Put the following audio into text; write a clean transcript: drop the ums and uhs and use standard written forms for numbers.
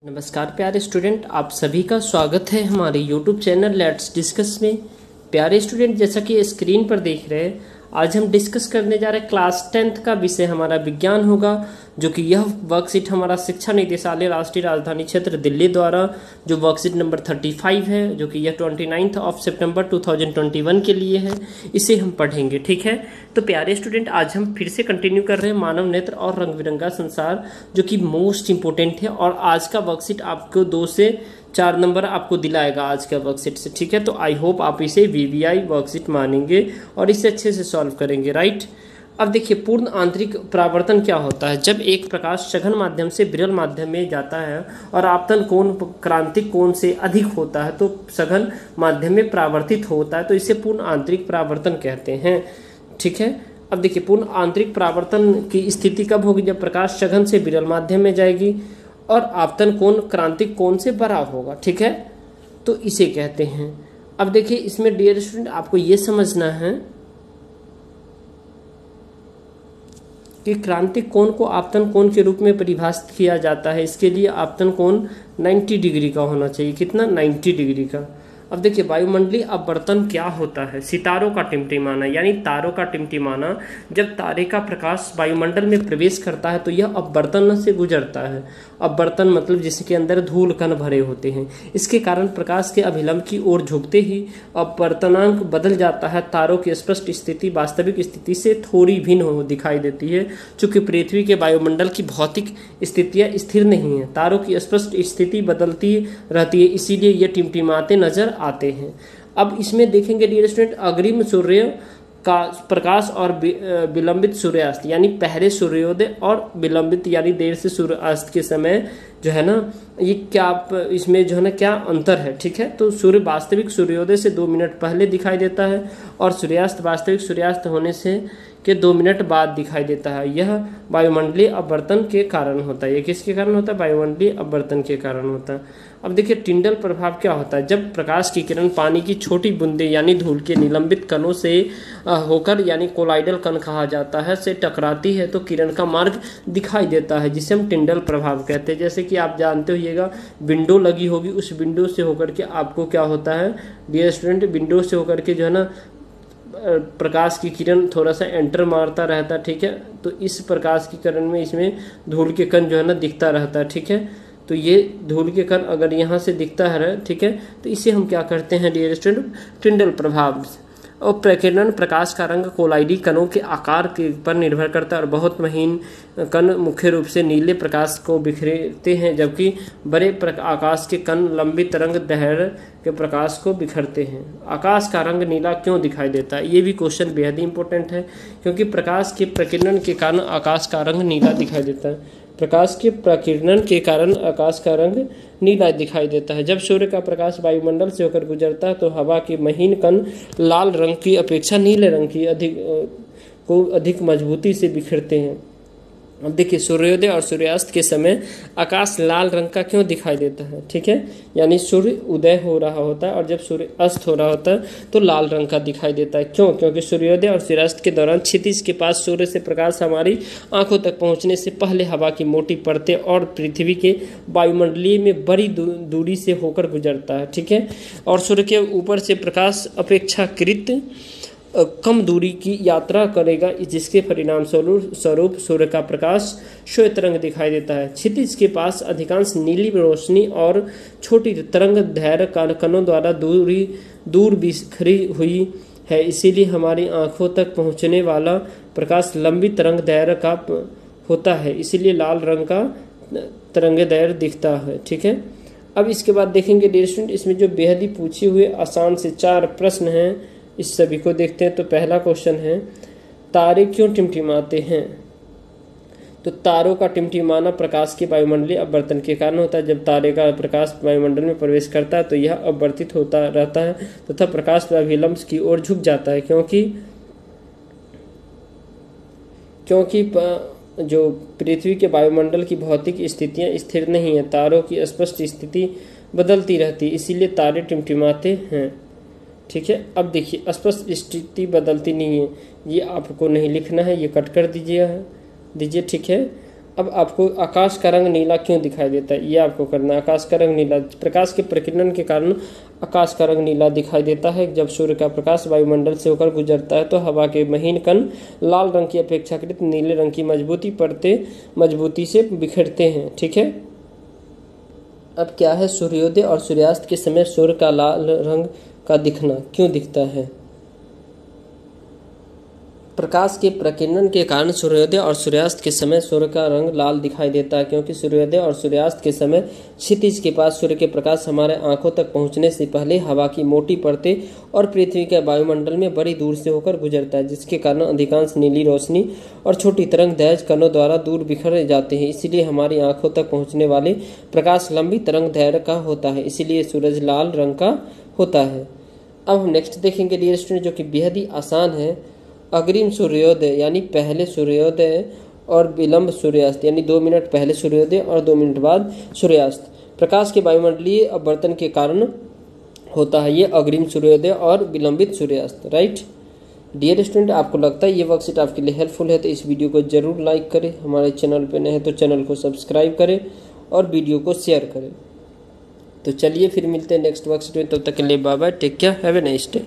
नमस्कार प्यारे स्टूडेंट, आप सभी का स्वागत है हमारे YouTube चैनल लेट्स डिस्कस में। प्यारे स्टूडेंट, जैसा कि स्क्रीन पर देख रहे हैं, आज हम डिस्कस करने जा रहे हैं क्लास 10th का विषय हमारा विज्ञान होगा, जो कि यह वर्कशीट हमारा शिक्षा निदेशालय राष्ट्रीय राजधानी क्षेत्र दिल्ली द्वारा जो वर्कशीट नंबर 35 है, जो कि यह 29 सितंबर 2021 के लिए है, इसे हम पढ़ेंगे। ठीक है, तो प्यारे स्टूडेंट, आज हम फिर से कंटिन्यू कर रहे हैं मानव नेत्र और रंग बिरंगा संसार, जो कि मोस्ट इंपोर्टेंट है। और आज का वर्कशीट आपको 2 से 4 नंबर आपको दिलाएगा आज का वर्कशीट से। ठीक है, तो आई होप आप इसे वीवीआई वर्कशीट मानेंगे और इसे अच्छे से सॉल्व करेंगे। राइट, अब देखिए, पूर्ण आंतरिक परावर्तन क्या होता है। जब एक प्रकाश सघन माध्यम से विरल माध्यम में जाता है और आपतन कोण क्रांतिक कोण से अधिक होता है तो सघन माध्यम में परावर्तित होता है, तो इसे पूर्ण आंतरिक परावर्तन कहते हैं। ठीक है, अब देखिए, पूर्ण आंतरिक परावर्तन की स्थिति कब होगी? जब प्रकाश सघन से विरल माध्यम में जाएगी और आपतन कोण क्रांतिक कोण से बड़ा होगा। ठीक है, तो इसे कहते हैं। अब देखिए, इसमें डियर स्टूडेंट आपको ये समझना है कि क्रांतिक कोण को आपतन कोण के रूप में परिभाषित किया जाता है। इसके लिए आपतन कोण 90 डिग्री का होना चाहिए। कितना? 90 डिग्री का। अब देखिए, वायुमंडलीय अपवर्तन क्या होता है? सितारों का टिमटिमाना, यानी तारों का टिमटिमाना। जब तारे का प्रकाश वायुमंडल में प्रवेश करता है तो यह अपवर्तन से गुजरता है। अपवर्तन मतलब जिसके अंदर धूल कण भरे होते हैं। इसके कारण प्रकाश के अभिलंब की ओर झुकते ही अपवर्तनांक बदल जाता है। तारों की स्पष्ट स्थिति वास्तविक स्थिति से थोड़ी भिन्न दिखाई देती है। चूंकि पृथ्वी के वायुमंडल की भौतिक स्थितियां स्थिर नहीं है, तारों की स्पष्ट स्थिति बदलती रहती है, इसीलिए ये टिमटिमाते नजर आते हैं। अब इसमें देखेंगे डियर स्टूडेंट, अग्रिम सूर्य का प्रकाश और विलंबित सूर्यास्त, यानी पहले सूर्योदय और विलंबित यानी देर से सूर्यास्त के समय जो है ना, ये क्या इसमें जो है ना क्या अंतर है? ठीक है, तो सूर्य वास्तविक सूर्योदय से 2 मिनट पहले दिखाई देता है और सूर्यास्त वास्तविक सूर्यास्त होने से के 2 मिनट बाद दिखाई देता है। यह वायुमंडलीय अपवर्तन के कारण होता है। ये किसके कारण होता है? वायुमंडलीय अपवर्तन के कारण होता है। अब देखिए, टिंडल प्रभाव क्या होता है? जब प्रकाश की किरण पानी की छोटी बूंदे यानी धूल के निलंबित कणों से होकर, यानी कोलाइडल कण कहा जाता है, से टकराती है तो किरण का मार्ग दिखाई देता है, जिसे हम टिंडल प्रभाव कहते हैं। जैसे कि आप जानते होइएगा, विंडो लगी होगी, उस विंडो से होकर के आपको क्या होता है डियर स्टूडेंट, विंडो से होकर के जो है ना प्रकाश की किरण थोड़ा सा एंटर मारता रहता है। ठीक है, तो इस प्रकाश की किरण में इसमें धूल के कण जो है ना दिखता रहता है। ठीक है, तो ये धूल के कण अगर यहाँ से दिखता है, ठीक है, तो इसे हम क्या करते हैं डियर स्टूडेंट? टिंडल प्रभाव। और प्रकीर्णन प्रकाश का रंग कोलाइडी कणों के आकार के पर निर्भर करता है और बहुत महीन कण मुख्य रूप से नीले प्रकाश को बिखरते हैं, जबकि बड़े आकाश के कण लंबी तरंग दैर्घ्य के प्रकाश को बिखरते हैं। आकाश का रंग नीला क्यों दिखाई देता है? ये भी क्वेश्चन बेहद ही इंपॉर्टेंट है, क्योंकि प्रकाश के प्रकीर्णन के कारण आकाश का रंग नीला दिखाई देता है। प्रकाश के प्रकीर्णन के कारण आकाश का रंग नीला दिखाई देता है। जब सूर्य का प्रकाश वायुमंडल से होकर गुजरता है तो हवा के महीन कण लाल रंग की अपेक्षा नीले रंग की अधिक मजबूती से बिखरते हैं। अब देखिए, सूर्योदय और सूर्यास्त के समय आकाश लाल रंग का क्यों दिखाई देता है? ठीक है, यानी सूर्य उदय हो रहा होता है और जब सूर्य अस्त हो रहा होता है तो लाल रंग का दिखाई देता है। क्यों? क्योंकि सूर्योदय और सूर्यास्त के दौरान क्षितिज के पास सूर्य से प्रकाश हमारी आंखों तक पहुंचने से पहले हवा की मोटी परतें और पृथ्वी के वायुमंडलीय में बड़ी दूरी से होकर गुजरता है। ठीक है, और सूर्य के ऊपर से प्रकाश अपेक्षाकृत कम दूरी की यात्रा करेगा, जिसके परिणाम स्वरूप सूर्य का प्रकाश श्वेत रंग दिखाई देता है। क्षितिज के पास अधिकांश नीली रोशनी और छोटी तरंग दैर्घ्य कणों द्वारा दूर बिखरी हुई है, इसीलिए हमारी आंखों तक पहुंचने वाला प्रकाश लंबी तरंग दैर्घ्य का होता है, इसीलिए लाल रंग का तरंग दैर्घ्य दिखता है। ठीक है, अब इसके बाद देखेंगे डियर स्टूडेंट, इसमें जो बेहद ही पूछे हुए आसान से 4 प्रश्न हैं, इस सभी को देखते हैं। तो पहला क्वेश्चन है, तारे क्यों टिमटिमाते हैं? तो तारों का टिमटिमाना प्रकाश के वायुमंडलीय अपवर्तन के कारण होता है। जब तारे का प्रकाश वायुमंडल में प्रवेश करता है तो यह अपवर्तित होता रहता है तथा प्रकाश अभिलंब की ओर झुक जाता है, क्योंकि जो पृथ्वी के वायुमंडल की भौतिक स्थितियां स्थिर नहीं है, तारों की स्पष्ट स्थिति बदलती रहती है, इसीलिए तारे टिमटिमाते हैं। ठीक है, अब देखिए, स्पष्ट स्थिति बदलती नहीं है, ये आपको नहीं लिखना है, ये कट कर दीजिए। ठीक है, अब आपको आकाश का रंग नीला क्यों दिखाई देता है, ये आपको करना है। आकाश का रंग नीला, प्रकाश के प्रकीर्णन के कारण आकाश का रंग नीला दिखाई देता है। जब सूर्य का प्रकाश वायुमंडल से होकर गुजरता है तो हवा के महीन कण लाल रंग की अपेक्षाकृत नीले रंग की मजबूती से बिखरते हैं। ठीक है। अब क्या है, सूर्योदय और सूर्यास्त के समय सूर्य का लाल रंग का दिखना क्यों दिखता है। प्रकाश के प्रकीर्णन के कारण सूर्योदय और सूर्यास्त के समय सूर्य का रंग लाल दिखाई देता है, क्योंकि सूर्योदय और सूर्यास्त के समय क्षितिज के पास सूर्य के प्रकाश हमारे आंखों तक पहुंचने से पहले हवा की मोटी परतें और पृथ्वी के वायुमंडल में बड़ी दूर से होकर गुजरता है, जिसके कारण अधिकांश नीली रोशनी और छोटी तरंग दैर्घ्य कणों द्वारा दूर बिखर जाते हैं। इसीलिए हमारी आंखों तक पहुंचने वाले प्रकाश लंबी तरंग दैर्घ्य का होता है, इसीलिए सूरज लाल रंग का होता है। अब हम नेक्स्ट देखेंगे डियर स्टूडेंट, जो कि बेहद ही आसान है। अग्रिम सूर्योदय यानी पहले सूर्योदय और विलंब सूर्यास्त यानी 2 मिनट पहले सूर्योदय और 2 मिनट बाद सूर्यास्त प्रकाश के वायुमंडलीय अपवर्तन के कारण होता है। ये अग्रिम सूर्योदय और विलंबित सूर्यास्त। राइट डियर स्टूडेंट, आपको लगता है ये वर्कशीट आपके लिए हेल्पफुल है तो इस वीडियो को जरूर लाइक करें। हमारे चैनल पर नए हैं तो चैनल को सब्सक्राइब करें और वीडियो को शेयर करें। तो चलिए फिर मिलते हैं नेक्स्ट वर्कशीट में, तब तक के लिए bye bye, take care, have a nice day.